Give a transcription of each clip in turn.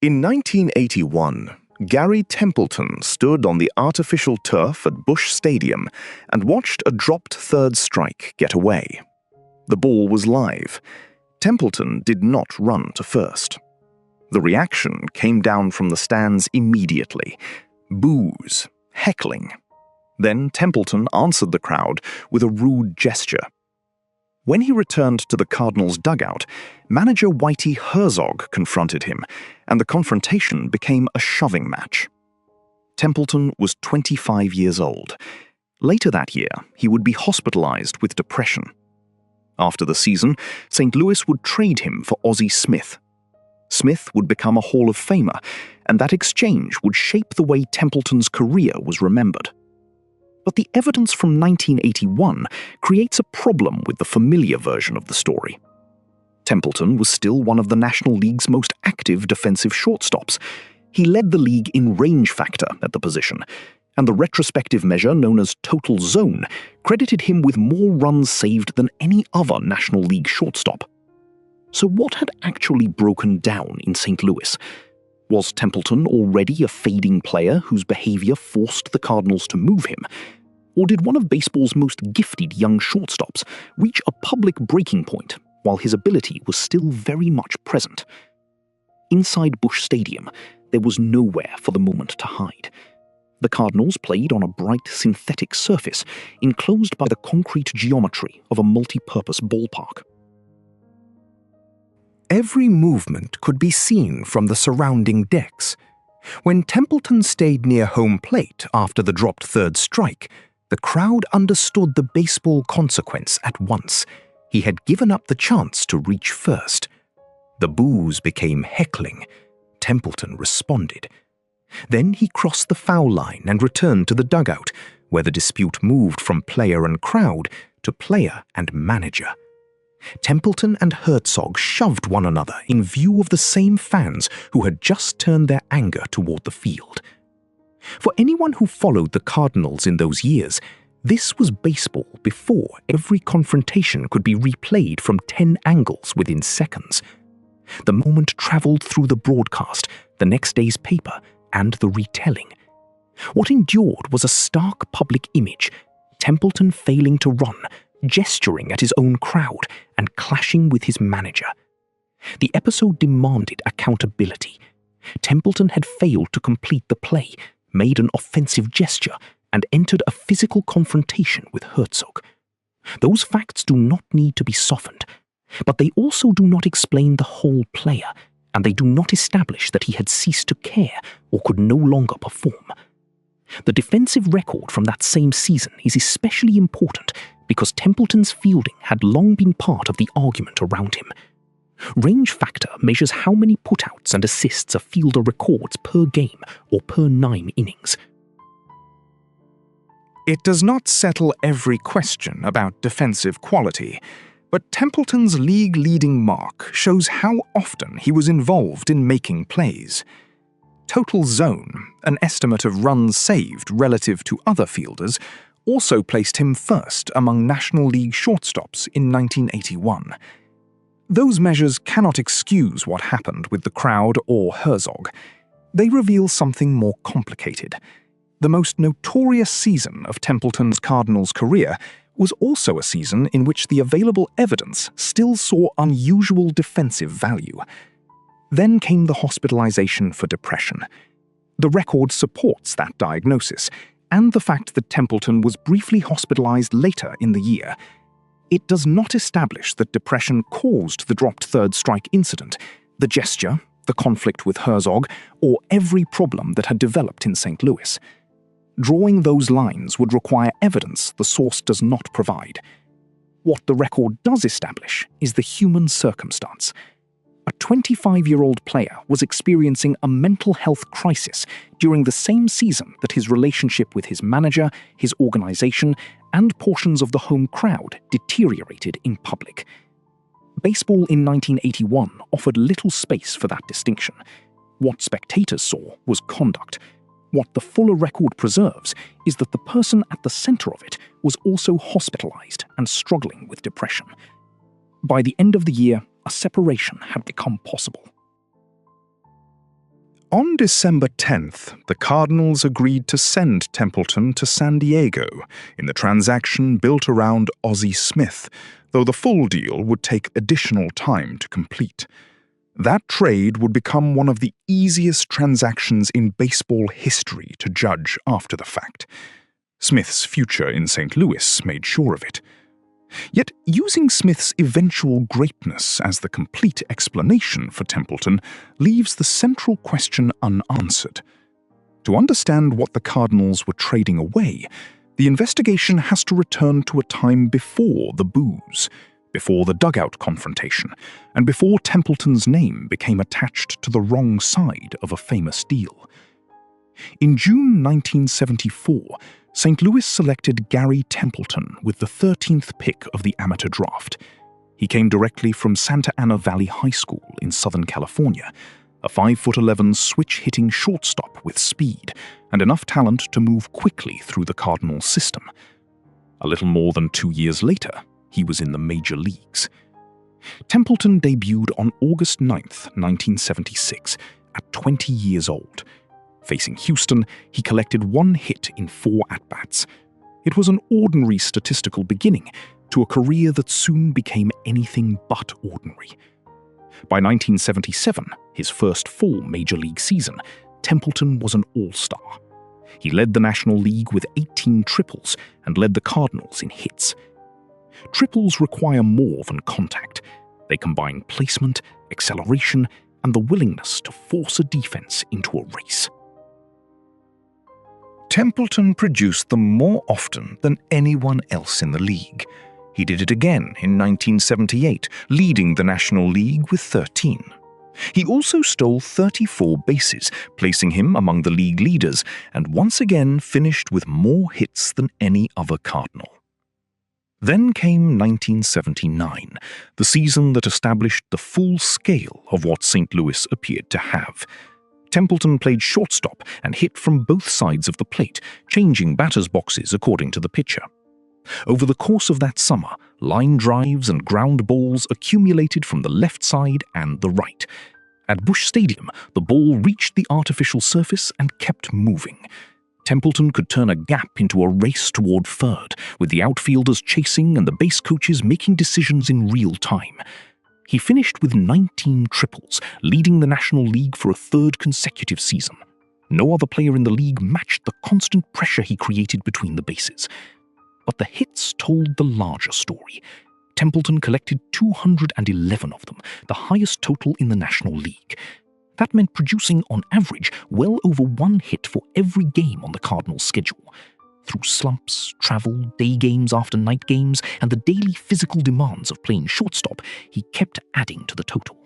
In 1981, Garry Templeton stood on the artificial turf at Busch Stadium and watched a dropped third strike get away. The ball was live. Templeton did not run to first. The reaction came down from the stands immediately. Boos, heckling. Then Templeton answered the crowd with a rude gesture. When he returned to the Cardinals' dugout, manager Whitey Herzog confronted him, and the confrontation became a shoving match. Templeton was 25 years old. Later that year, he would be hospitalized with depression. After the season, St. Louis would trade him for Ozzie Smith. Smith would become a Hall of Famer, and that exchange would shape the way Templeton's career was remembered. But the evidence from 1981 creates a problem with the familiar version of the story. Templeton was still one of the National League's most active defensive shortstops. He led the league in range factor at the position, and the retrospective measure known as total zone credited him with more runs saved than any other National League shortstop. So what had actually broken down in St. Louis? Was Templeton already a fading player whose behavior forced the Cardinals to move him? Or did one of baseball's most gifted young shortstops reach a public breaking point while his ability was still very much present? Inside Busch Stadium, there was nowhere for the moment to hide. The Cardinals played on a bright synthetic surface enclosed by the concrete geometry of a multi-purpose ballpark. Every movement could be seen from the surrounding decks. When Templeton stayed near home plate after the dropped third strike, the crowd understood the baseball consequence at once. He had given up the chance to reach first. The boos became heckling. Templeton responded. Then he crossed the foul line and returned to the dugout, where the dispute moved from player and crowd to player and manager. Templeton and Herzog shoved one another in view of the same fans who had just turned their anger toward the field. For anyone who followed the Cardinals in those years, this was baseball before every confrontation could be replayed from 10 angles within seconds. The moment traveled through the broadcast, the next day's paper, and the retelling. What endured was a stark public image: Templeton failing to run, gesturing at his own crowd, and clashing with his manager. The episode demanded accountability. Templeton had failed to complete the play, made an offensive gesture, and entered a physical confrontation with Herzog. Those facts do not need to be softened, but they also do not explain the whole player, and they do not establish that he had ceased to care or could no longer perform. The defensive record from that same season is especially important because Templeton's fielding had long been part of the argument around him. Range factor measures how many putouts and assists a fielder records per game or per 9 innings. It does not settle every question about defensive quality, but Templeton's league-leading mark shows how often he was involved in making plays. Total zone, an estimate of runs saved relative to other fielders, also placed him first among National League shortstops in 1981. Those measures cannot excuse what happened with the crowd or Herzog. They reveal something more complicated. The most notorious season of Templeton's Cardinals career was also a season in which the available evidence still saw unusual defensive value. Then came the hospitalization for depression. The record supports that diagnosis, and the fact that Templeton was briefly hospitalized later in the year. It does not establish that depression caused the dropped third strike incident, the gesture, the conflict with Herzog, or every problem that had developed in St. Louis. Drawing those lines would require evidence the source does not provide. What the record does establish is the human circumstance. A 25-year-old player was experiencing a mental health crisis during the same season that his relationship with his manager, his organization, and portions of the home crowd deteriorated in public. Baseball in 1981 offered little space for that distinction. What spectators saw was conduct. What the fuller record preserves is that the person at the center of it was also hospitalized and struggling with depression. By the end of the year, a separation had become possible. On December 10th, the Cardinals agreed to send Templeton to San Diego in the transaction built around Ozzie Smith, though the full deal would take additional time to complete. That trade would become one of the easiest transactions in baseball history to judge after the fact. Smith's future in St. Louis made sure of it. Yet using Smith's eventual greatness as the complete explanation for Templeton leaves the central question unanswered. To understand what the Cardinals were trading away, the investigation has to return to a time before the boos, before the dugout confrontation, and before Templeton's name became attached to the wrong side of a famous deal. In June 1974, St. Louis selected Garry Templeton with the 13th pick of the amateur draft. He came directly from Santa Ana Valley High School in Southern California, a 5'11" switch-hitting shortstop with speed and enough talent to move quickly through the Cardinals system. A little more than 2 years later, he was in the major leagues. Templeton debuted on August 9, 1976, at 20 years old. Facing Houston, he collected 1 hit in 4 at-bats. It was an ordinary statistical beginning to a career that soon became anything but ordinary. By 1977, his first full major league season, Templeton was an all-star. He led the National League with 18 triples and led the Cardinals in hits. Triples require more than contact. They combine placement, acceleration, and the willingness to force a defense into a race. Templeton produced them more often than anyone else in the league. He did it again in 1978, leading the National League with 13. He also stole 34 bases, placing him among the league leaders, and once again finished with more hits than any other Cardinal. Then came 1979, the season that established the full scale of what St. Louis appeared to have. Templeton played shortstop and hit from both sides of the plate, changing batters' boxes according to the pitcher. Over the course of that summer, line drives and ground balls accumulated from the left side and the right. At Busch Stadium, the ball reached the artificial surface and kept moving. Templeton could turn a gap into a race toward third, with the outfielders chasing and the base coaches making decisions in real time. He finished with 19 triples, leading the National League for a 3rd consecutive season. No other player in the league matched the constant pressure he created between the bases. But the hits told the larger story. Templeton collected 211 of them, the highest total in the National League. That meant producing, on average, well over 1 hit for every game on the Cardinals' schedule. Through slumps, travel, day games after night games, and the daily physical demands of playing shortstop, he kept adding to the total.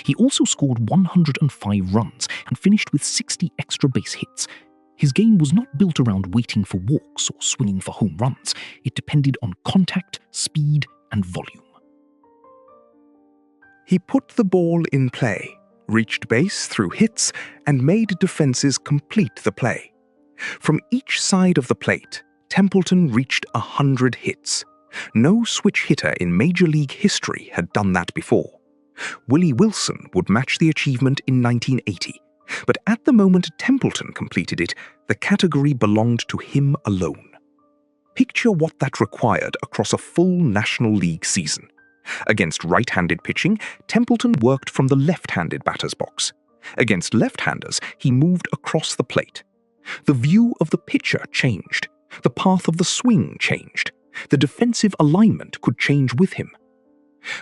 He also scored 105 runs and finished with 60 extra base hits. His game was not built around waiting for walks or swinging for home runs. It depended on contact, speed, and volume. He put the ball in play, reached base through hits, and made defenses complete the play. From each side of the plate, Templeton reached 100 hits. No switch hitter in Major League history had done that before. Willie Wilson would match the achievement in 1980, but at the moment Templeton completed it, the category belonged to him alone. Picture what that required across a full National League season. Against right-handed pitching, Templeton worked from the left-handed batter's box. Against left-handers, he moved across the plate. The view of the pitcher changed. The path of the swing changed. The defensive alignment could change with him.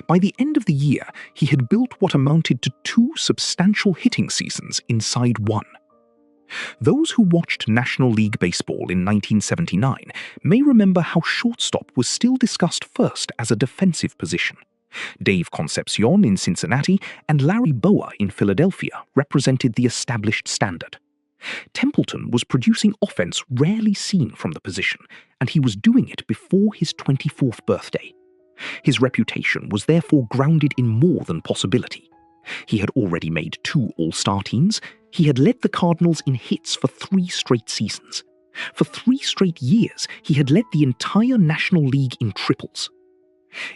By the end of the year, he had built what amounted to 2 substantial hitting seasons inside one. Those who watched National League Baseball in 1979 may remember how shortstop was still discussed first as a defensive position. Dave Concepcion in Cincinnati and Larry Bowa in Philadelphia represented the established standard. Templeton was producing offense rarely seen from the position, and he was doing it before his 24th birthday. His reputation was therefore grounded in more than possibility. He had already made 2 All-Star teams. He had led the Cardinals in hits for 3 straight seasons. For 3 straight years, he had led the entire National League in triples.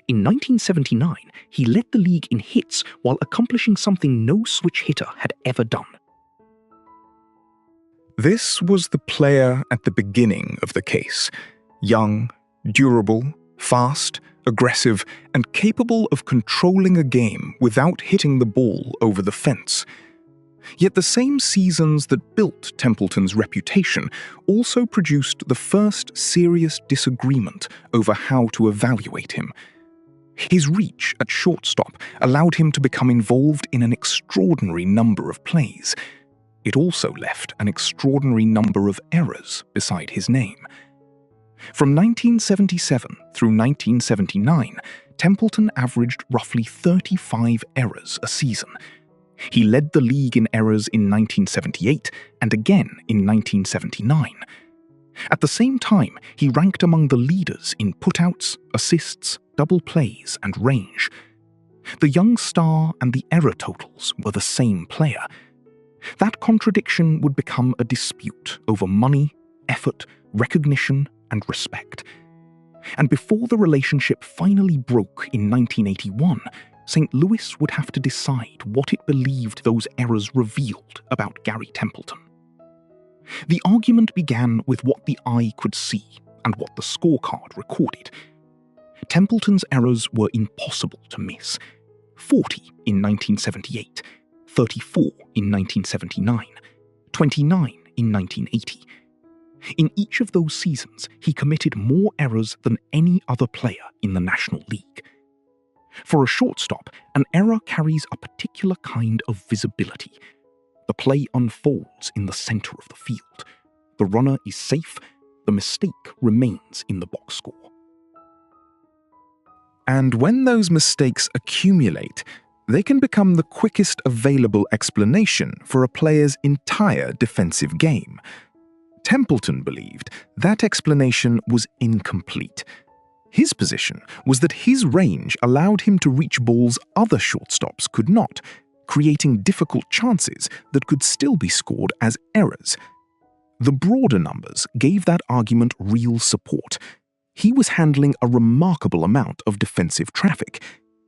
In 1979, he led the league in hits while accomplishing something no switch hitter had ever done. This was the player at the beginning of the case. Young, durable, fast, aggressive, and capable of controlling a game without hitting the ball over the fence. Yet the same seasons that built Templeton's reputation also produced the first serious disagreement over how to evaluate him. His reach at shortstop allowed him to become involved in an extraordinary number of plays. It also left an extraordinary number of errors beside his name. From 1977 through 1979, Templeton averaged roughly 35 errors a season. He led the league in errors in 1978 and again in 1979. At the same time, he ranked among the leaders in putouts, assists, double plays, and range. The young star and the error totals were the same player. That contradiction would become a dispute over money, effort, recognition, and respect. And before the relationship finally broke in 1981, St. Louis would have to decide what it believed those errors revealed about Garry Templeton. The argument began with what the eye could see and what the scorecard recorded. Templeton's errors were impossible to miss: 40 in 1978, 34 in 1979, 29 in 1980. In each of those seasons, he committed more errors than any other player in the National League. For a shortstop, an error carries a particular kind of visibility. The play unfolds in the center of the field. The runner is safe. The mistake remains in the box score. And when those mistakes accumulate, they can become the quickest available explanation for a player's entire defensive game. Templeton believed that explanation was incomplete. His position was that his range allowed him to reach balls other shortstops could not, creating difficult chances that could still be scored as errors. The broader numbers gave that argument real support. He was handling a remarkable amount of defensive traffic.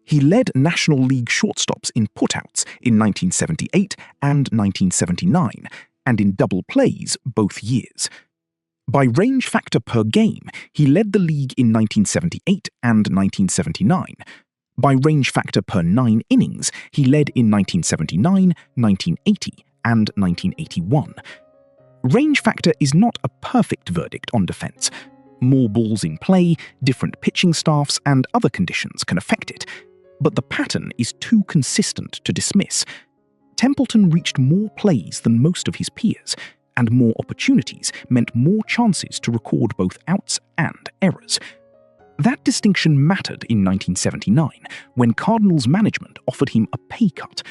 He led National League shortstops in putouts in 1978 and 1979, and in double plays both years. By range factor per game, he led the league in 1978 and 1979. By range factor per 9 innings, he led in 1979, 1980, and 1981. Range factor is not a perfect verdict on defense. More balls in play, different pitching staffs, and other conditions can affect it. But the pattern is too consistent to dismiss. Templeton reached more plays than most of his peers, and more opportunities meant more chances to record both outs and errors. That distinction mattered in 1979, when Cardinals management offered him a pay cut.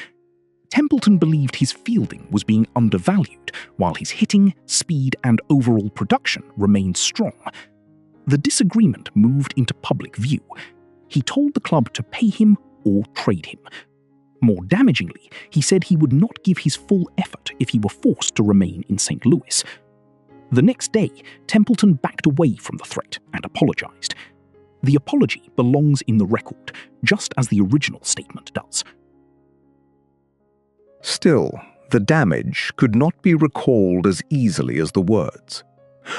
Templeton believed his fielding was being undervalued, while his hitting, speed, and overall production remained strong. The disagreement moved into public view. He told the club to pay him or trade him. More damagingly, he said he would not give his full effort if he were forced to remain in St. Louis. The next day, Templeton backed away from the threat and apologized. The apology belongs in the record, just as the original statement does. Still, the damage could not be recalled as easily as the words.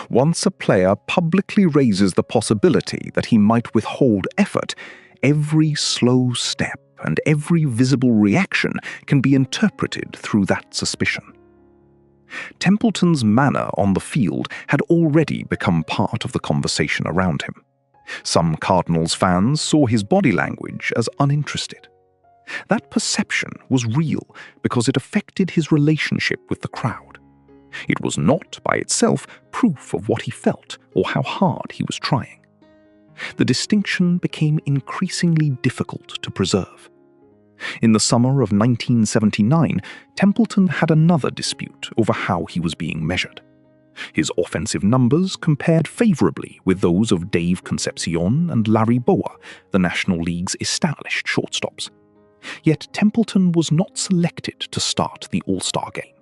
Once a player publicly raises the possibility that he might withhold effort, every slow step and every visible reaction can be interpreted through that suspicion. Templeton's manner on the field had already become part of the conversation around him. Some Cardinals fans saw his body language as uninterested. That perception was real because it affected his relationship with the crowd. It was not, by itself, proof of what he felt or how hard he was trying. The distinction became increasingly difficult to preserve. In the summer of 1979, Templeton had another dispute over how he was being measured. His offensive numbers compared favorably with those of Dave Concepcion and Larry Bowa, the National League's established shortstops. Yet Templeton was not selected to start the All-Star game.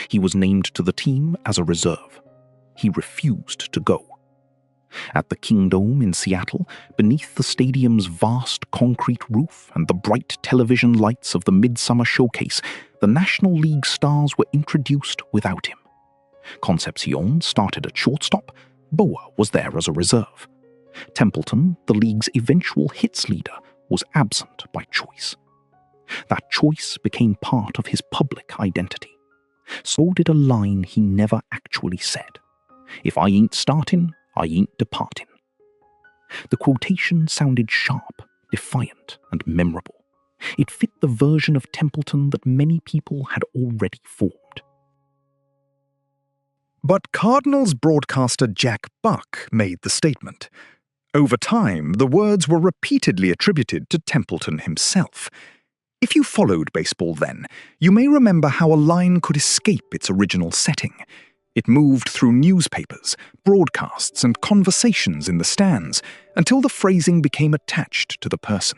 He was named to the team as a reserve. He refused to go. At the Kingdome in Seattle, beneath the stadium's vast concrete roof and the bright television lights of the Midsummer Showcase, the National League stars were introduced without him. Concepcion started at shortstop. Boa was there as a reserve. Templeton, the league's eventual hits leader, was absent by choice. That choice became part of his public identity. So did a line he never actually said. "If I ain't startin', I ain't departin'." The quotation sounded sharp, defiant, and memorable. It fit the version of Templeton that many people had already formed. But Cardinals broadcaster Jack Buck made the statement. Over time, the words were repeatedly attributed to Templeton himself. If you followed baseball then, you may remember how a line could escape its original setting. It moved through newspapers, broadcasts, and conversations in the stands until the phrasing became attached to the person.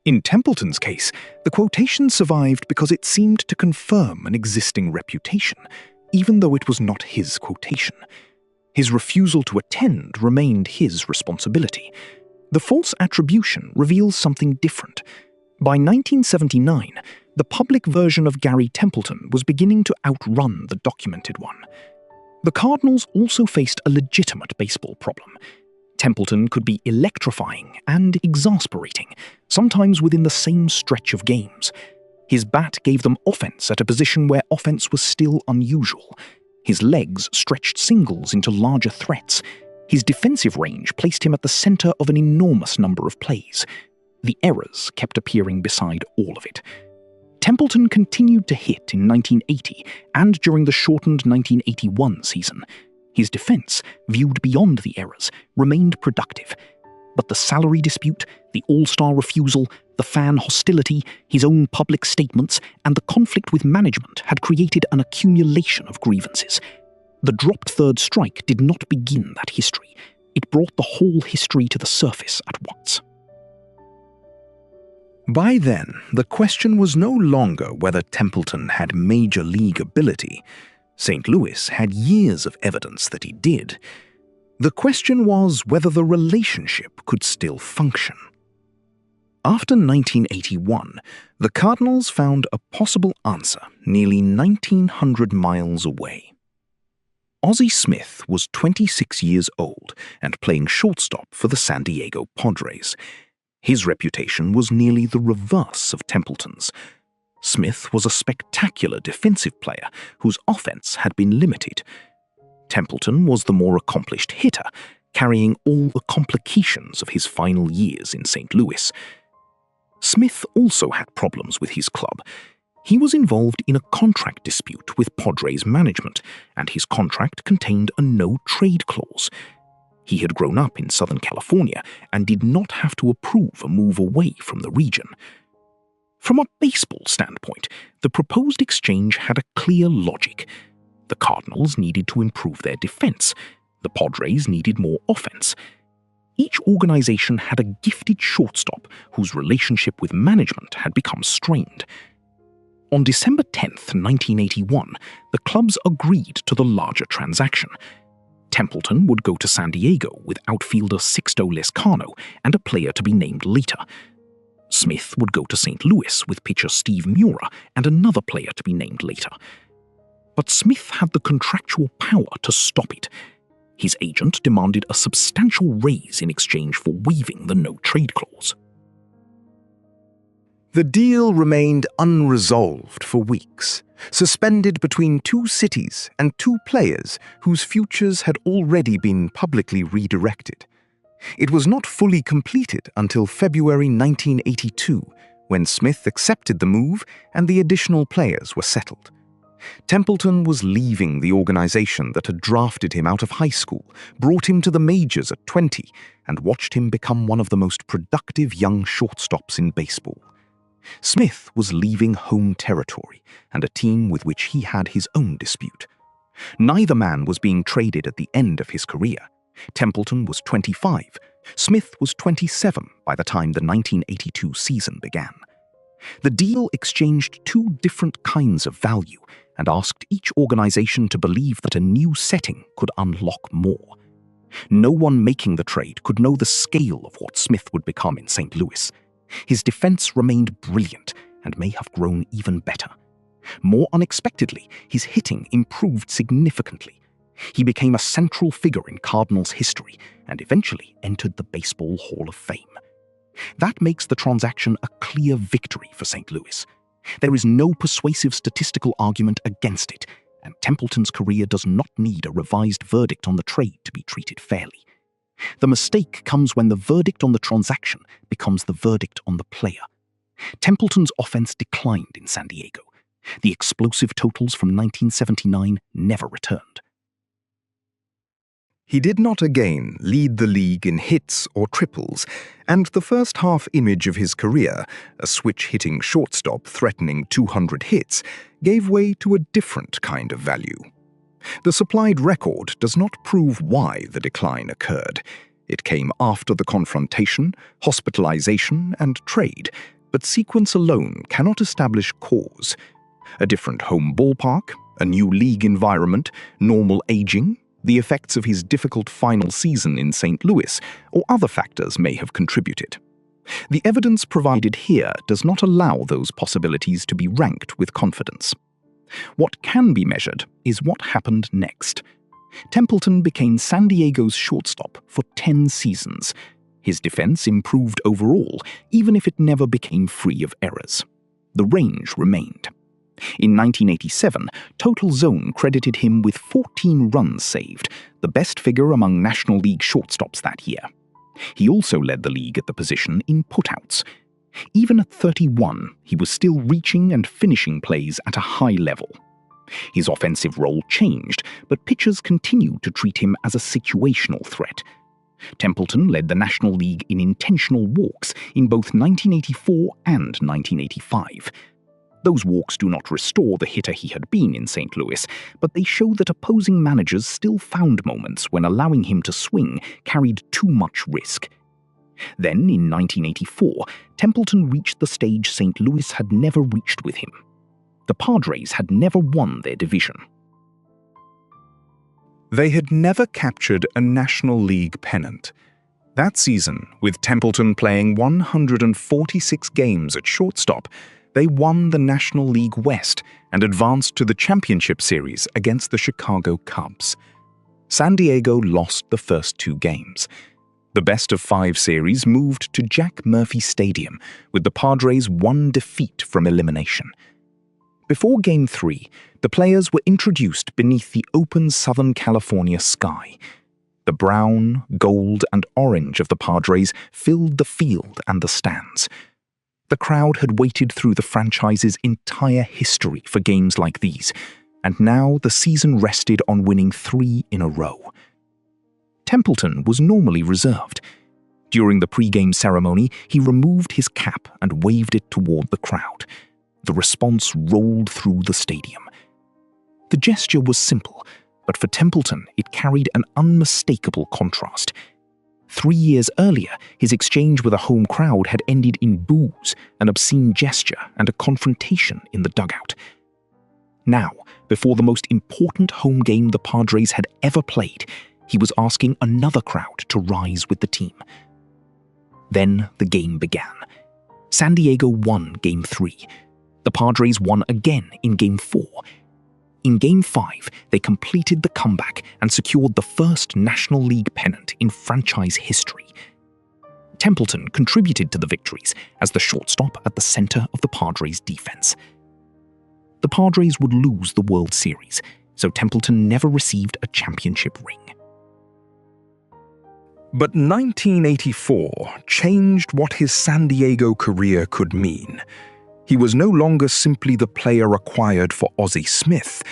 In Templeton's case, the quotation survived because it seemed to confirm an existing reputation, even though it was not his quotation. His refusal to attend remained his responsibility. The false attribution reveals something different. By 1979, the public version of Garry Templeton was beginning to outrun the documented one. The Cardinals also faced a legitimate baseball problem. Templeton could be electrifying and exasperating, sometimes within the same stretch of games. His bat gave them offense at a position where offense was still unusual. His legs stretched singles into larger threats. His defensive range placed him at the center of an enormous number of plays. The errors kept appearing beside all of it. Templeton continued to hit in 1980 and during the shortened 1981 season. His defense, viewed beyond the errors, remained productive. But the salary dispute, the all-star refusal, the fan hostility, his own public statements, and the conflict with management had created an accumulation of grievances. The dropped third strike did not begin that history. It brought the whole history to the surface at once. By then, the question was no longer whether Templeton had major league ability. St. Louis had years of evidence that he did. The question was whether the relationship could still function. After 1981, the Cardinals found a possible answer nearly 1,900 miles away. Ozzie Smith was 26 years old and playing shortstop for the San Diego Padres. His reputation was nearly the reverse of Templeton's. Smith was a spectacular defensive player whose offense had been limited. Templeton was the more accomplished hitter, carrying all the complications of his final years in St. Louis. Smith also had problems with his club. He was involved in a contract dispute with Padres management, and his contract contained a no-trade clause. He had grown up in Southern California and did not have to approve a move away from the region. From a baseball standpoint, the proposed exchange had a clear logic. The Cardinals needed to improve their defense. The Padres needed more offense. Each organization had a gifted shortstop whose relationship with management had become strained. On December 10, 1981, the clubs agreed to the larger transaction. Templeton would go to San Diego with outfielder Sixto Lezcano and a player to be named later. Smith would go to St. Louis with pitcher Steve Mura and another player to be named later. But Smith had the contractual power to stop it. His agent demanded a substantial raise in exchange for waiving the no-trade clause. The deal remained unresolved for weeks, suspended between two cities and two players whose futures had already been publicly redirected. It was not fully completed until February 1982, when Smith accepted the move and the additional players were settled. Templeton was leaving the organization that had drafted him out of high school, brought him to the majors at 20, and watched him become one of the most productive young shortstops in baseball. Smith was leaving home territory and a team with which he had his own dispute. Neither man was being traded at the end of his career. Templeton was 25. Smith was 27 by the time the 1982 season began. The deal exchanged two different kinds of value and asked each organization to believe that a new setting could unlock more. No one making the trade could know the scale of what Smith would become in St. Louis. His defense remained brilliant and may have grown even better. More unexpectedly, his hitting improved significantly. He became a central figure in Cardinals history and eventually entered the Baseball Hall of Fame. That makes the transaction a clear victory for St. Louis. There is no persuasive statistical argument against it, and Templeton's career does not need a revised verdict on the trade to be treated fairly. The mistake comes when the verdict on the transaction becomes the verdict on the player. Templeton's offense declined in San Diego. The explosive totals from 1979 never returned. He did not again lead the league in hits or triples, and the first-half image of his career, a switch-hitting shortstop threatening 200 hits, gave way to a different kind of value. The supplied record does not prove why the decline occurred. It came after the confrontation, hospitalization, and trade, but sequence alone cannot establish cause. A different home ballpark, a new league environment, normal aging, the effects of his difficult final season in St. Louis, or other factors may have contributed. The evidence provided here does not allow those possibilities to be ranked with confidence. What can be measured is what happened next. Templeton became San Diego's shortstop for 10 seasons. His defense improved overall, even if it never became free of errors. The range remained. In 1987, Total Zone credited him with 14 runs saved, the best figure among National League shortstops that year. He also led the league at the position in putouts. Even at 31, he was still reaching and finishing plays at a high level. His offensive role changed, but pitchers continued to treat him as a situational threat. Templeton led the National League in intentional walks in both 1984 and 1985. Those walks do not restore the hitter he had been in St. Louis, but they show that opposing managers still found moments when allowing him to swing carried too much risk. Then, in 1984, Templeton reached the stage St. Louis had never reached with him. The Padres had never won their division. They had never captured a National League pennant. That season, with Templeton playing 146 games at shortstop, they won the National League West and advanced to the championship series against the Chicago Cubs. San Diego lost the first 2 games. The best-of-5 series moved to Jack Murphy Stadium, with the Padres 1 defeat from elimination. Before Game 3, the players were introduced beneath the open Southern California sky. The brown, gold, and orange of the Padres filled the field and the stands. The crowd had waited through the franchise's entire history for games like these, and now the season rested on winning 3 in a row. Templeton was normally reserved. During the pre-game ceremony, he removed his cap and waved it toward the crowd. The response rolled through the stadium. The gesture was simple, but for Templeton, it carried an unmistakable contrast. 3 years earlier, his exchange with a home crowd had ended in boos, an obscene gesture, and a confrontation in the dugout. Now, before the most important home game the Padres had ever played, he was asking another crowd to rise with the team. Then the game began. San Diego won Game 3. The Padres won again in Game 4. In Game 5, they completed the comeback and secured the first National League pennant in franchise history. Templeton contributed to the victories as the shortstop at the center of the Padres' defense. The Padres would lose the World Series, so Templeton never received a championship ring. But 1984 changed what his San Diego career could mean. He was no longer simply the player acquired for Ozzie Smith.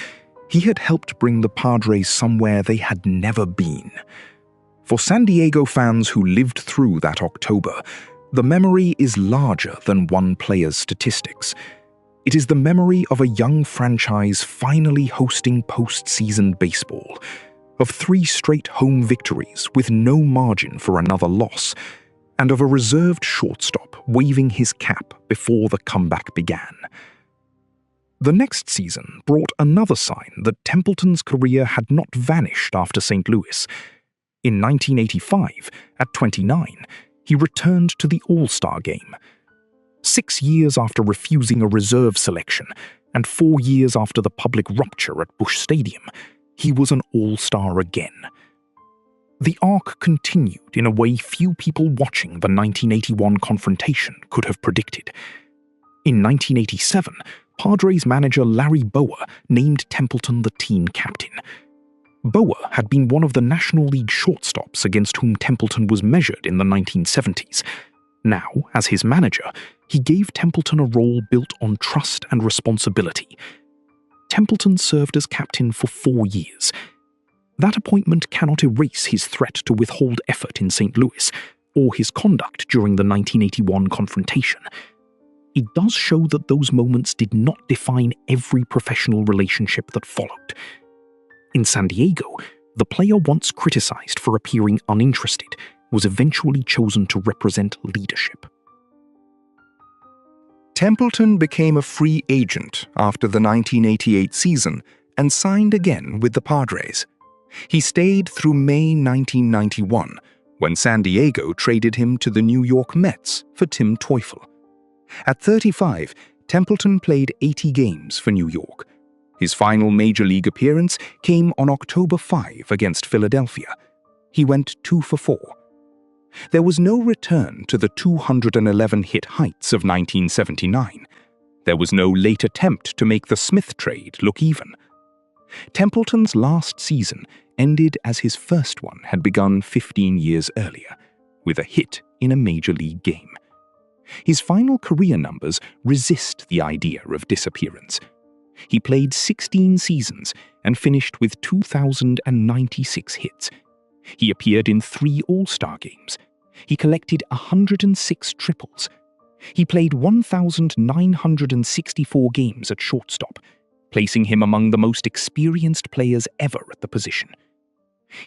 He had helped bring the Padres somewhere they had never been. For San Diego fans who lived through that October, the memory is larger than one player's statistics. It is the memory of a young franchise finally hosting postseason baseball, of 3 straight home victories with no margin for another loss, and of a reserved shortstop waving his cap before the comeback began. The next season brought another sign that Templeton's career had not vanished after St. Louis. In 1985, at 29, he returned to the All-Star game. 6 years after refusing a reserve selection, and 4 years after the public rupture at Busch Stadium, he was an all-star again. The arc continued in a way few people watching the 1981 confrontation could have predicted. In 1987, Padres manager Larry Bowa named Templeton the team captain. Bowa had been one of the National League shortstops against whom Templeton was measured in the 1970s. Now, as his manager, he gave Templeton a role built on trust and responsibility. Templeton served as captain for 4 years. That appointment cannot erase his threat to withhold effort in St. Louis, or his conduct during the 1981 confrontation. It does show that those moments did not define every professional relationship that followed. In San Diego, the player once criticized for appearing uninterested was eventually chosen to represent leadership. Templeton became a free agent after the 1988 season and signed again with the Padres. He stayed through May 1991, when San Diego traded him to the New York Mets for Tim Teufel. At 35, Templeton played 80 games for New York. His final major league appearance came on October 5 against Philadelphia. He went 2 for 4. There was no return to the 211-hit heights of 1979. There was no late attempt to make the Smith trade look even. Templeton's last season ended as his first one had begun 15 years earlier, with a hit in a major league game. His final career numbers resist the idea of disappearance. He played 16 seasons and finished with 2,096 hits. He appeared in 3 All-Star games. He collected 106 triples. He played 1,964 games at shortstop, placing him among the most experienced players ever at the position.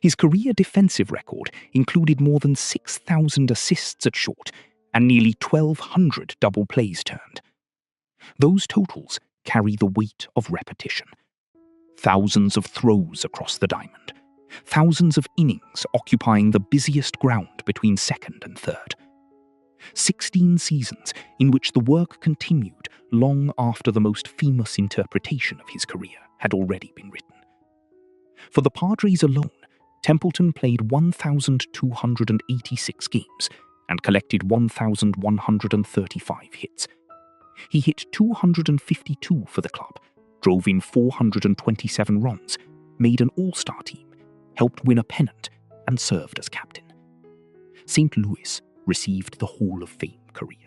His career defensive record included more than 6,000 assists at short and nearly 1,200 double plays turned. Those totals carry the weight of repetition. Thousands of throws across the diamond. Thousands of innings occupying the busiest ground between second and third. 16 seasons in which the work continued long after the most famous interpretation of his career had already been written. For the Padres alone, Templeton played 1,286 games and collected 1,135 hits. He hit 252 for the club, drove in 427 runs, made an all-star team, helped win a pennant, and served as captain. St. Louis received the Hall of Fame career.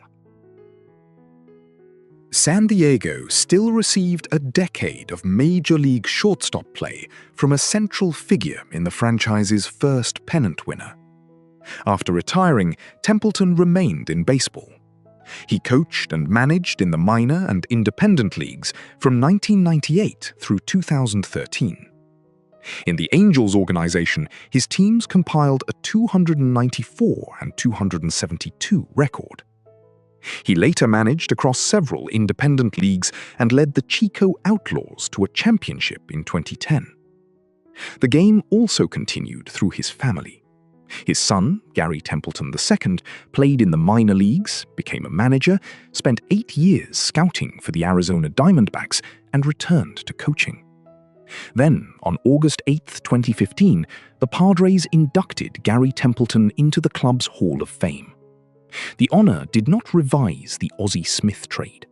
San Diego still received a decade of major league shortstop play from a central figure in the franchise's first pennant winner. After retiring, Templeton remained in baseball. He coached and managed in the minor and independent leagues from 1998 through 2013. In the Angels organization, his teams compiled a 294 and 272 record. He later managed across several independent leagues and led the Chico Outlaws to a championship in 2010. The game also continued through his family. His son, Garry Templeton II, played in the minor leagues, became a manager, spent 8 years scouting for the Arizona Diamondbacks, and returned to coaching. Then, on August 8, 2015, the Padres inducted Garry Templeton into the club's Hall of Fame. The honor did not revise the Ozzie Smith trade.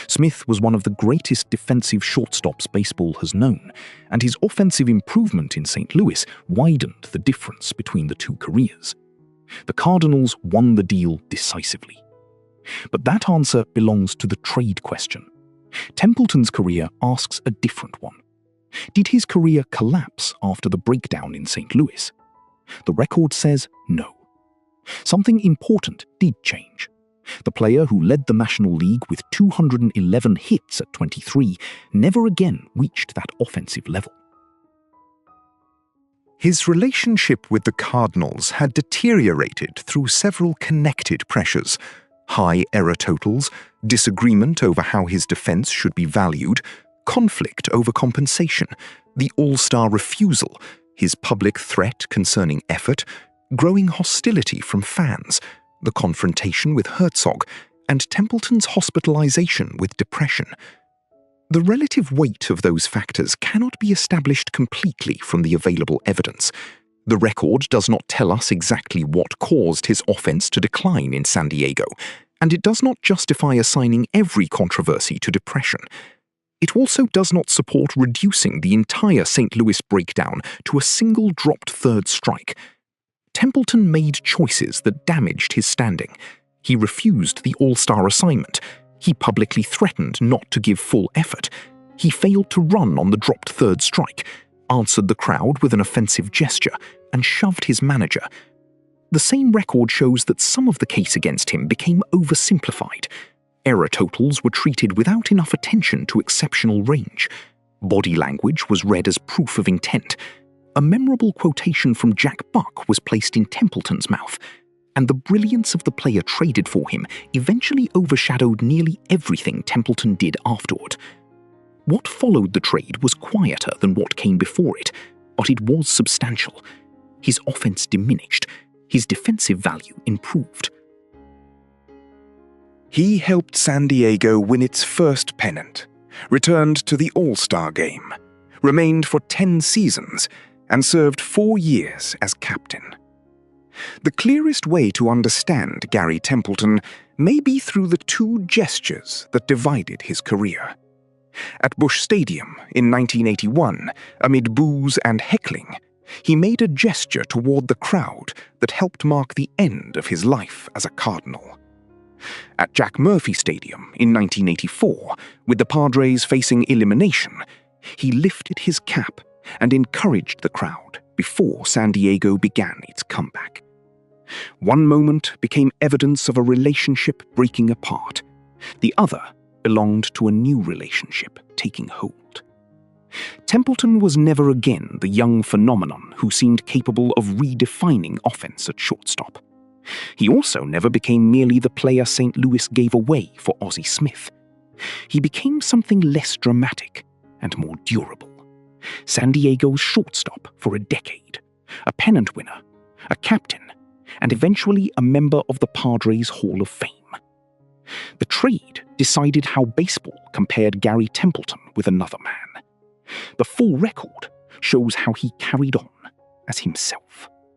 Smith was one of the greatest defensive shortstops baseball has known, and his offensive improvement in St. Louis widened the difference between the two careers. The Cardinals won the deal decisively. But that answer belongs to the trade question. Templeton's career asks a different one. Did his career collapse after the breakdown in St. Louis? The record says no. Something important did change. The player who led the National League with 211 hits at 23 never again reached that offensive level. His relationship with the Cardinals had deteriorated through several connected pressures: high error totals, disagreement over how his defense should be valued, conflict over compensation, the all-star refusal, his public threat concerning effort, growing hostility from fans, the confrontation with Herzog, and Templeton's hospitalization with depression. The relative weight of those factors cannot be established completely from the available evidence. The record does not tell us exactly what caused his offense to decline in San Diego, and it does not justify assigning every controversy to depression. It also does not support reducing the entire St. Louis breakdown to a single dropped third strike. Templeton made choices that damaged his standing. He refused the All-Star assignment. He publicly threatened not to give full effort. He failed to run on the dropped third strike, answered the crowd with an offensive gesture, and shoved his manager. The same record shows that some of the case against him became oversimplified. Error totals were treated without enough attention to exceptional range. Body language was read as proof of intent. A memorable quotation from Jack Buck was placed in Templeton's mouth, and the brilliance of the player traded for him eventually overshadowed nearly everything Templeton did afterward. What followed the trade was quieter than what came before it, but it was substantial. His offense diminished. His defensive value improved. He helped San Diego win its first pennant, returned to the All-Star game, remained for 10 seasons, and served 4 years as captain. The clearest way to understand Garry Templeton may be through the two gestures that divided his career. At Busch Stadium in 1981, amid boos and heckling, he made a gesture toward the crowd that helped mark the end of his life as a Cardinal. At Jack Murphy Stadium in 1984, with the Padres facing elimination, he lifted his cap and encouraged the crowd before San Diego began its comeback. One moment became evidence of a relationship breaking apart. The other belonged to a new relationship taking hold. Templeton was never again the young phenomenon who seemed capable of redefining offense at shortstop. He also never became merely the player St. Louis gave away for Ozzie Smith. He became something less dramatic and more durable. San Diego's shortstop for a decade, a pennant winner, a captain, and eventually a member of the Padres Hall of Fame. The trade decided how baseball compared Garry Templeton with another man. The full record shows how he carried on as himself.